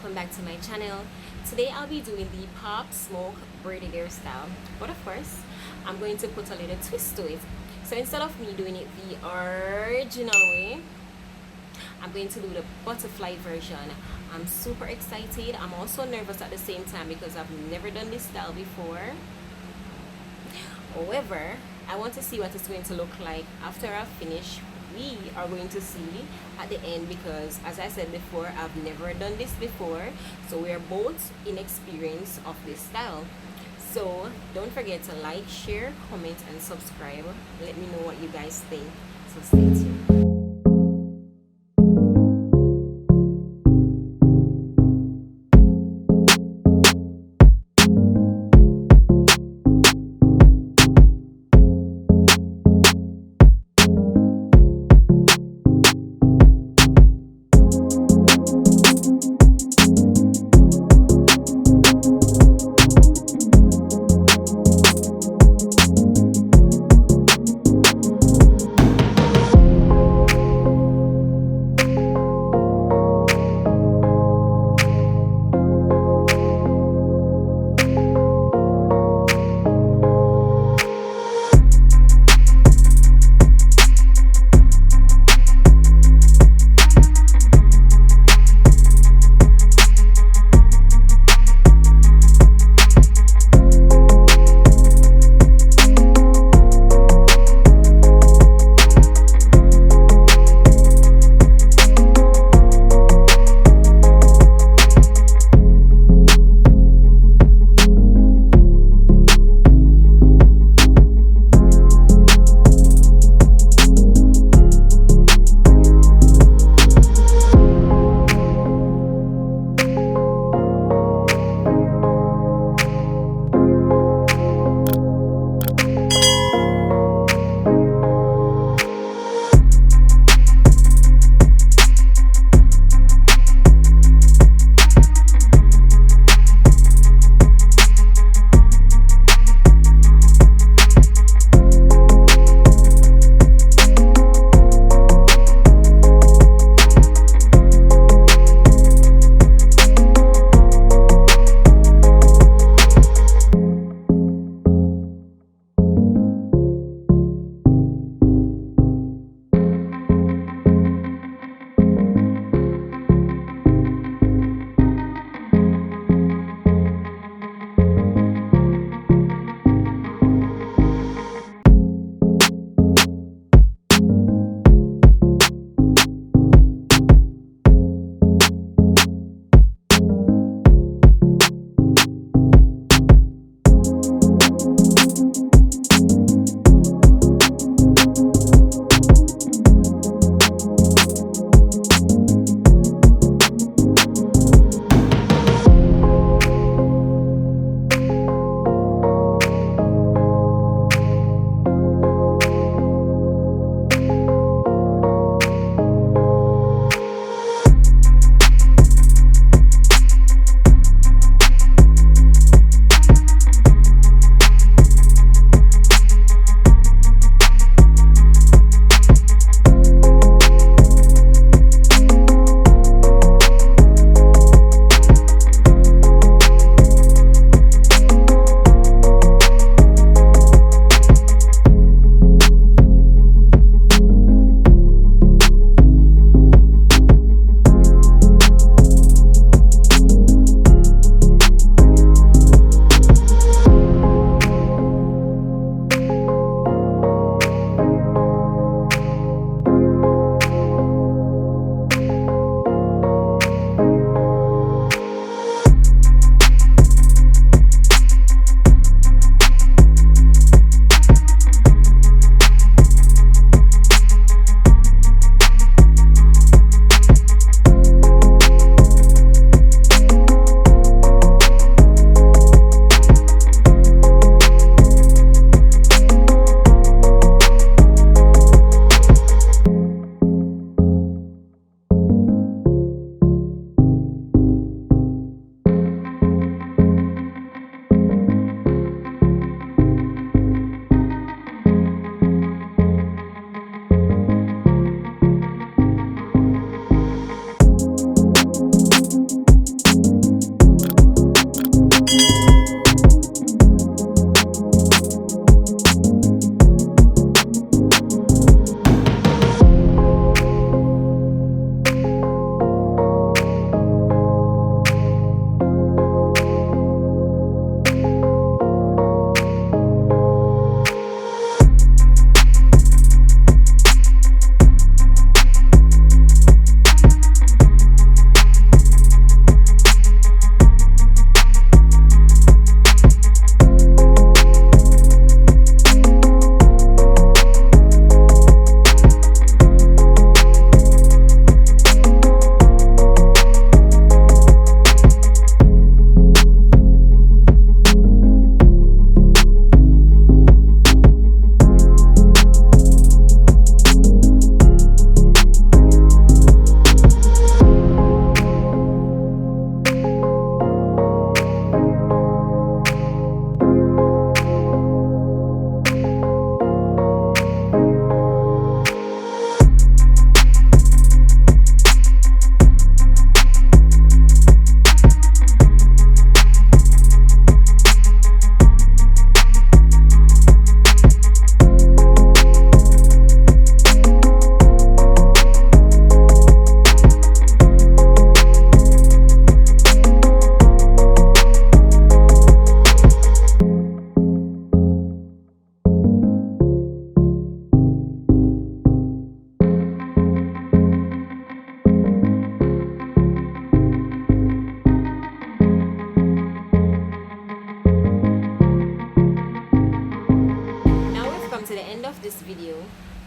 welcome back to my channel. Today I'll be doing the pop smoke braided hairstyle, but of course I'm going to put a little twist to it. So instead of me doing it the original way, I'm going to do the butterfly version. I'm super excited. I'm also nervous at the same time because I've never done this style before. However, I want to see what it's going to look like after I finish. We are going to see at the end because, as I said before, I've never done this before, so we are both inexperienced of this style. So don't forget to like, share, comment and subscribe. Let me know what you guys think, so stay tuned.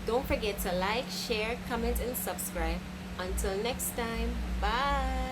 Don't forget to like, share, comment, and subscribe. Until next time, bye.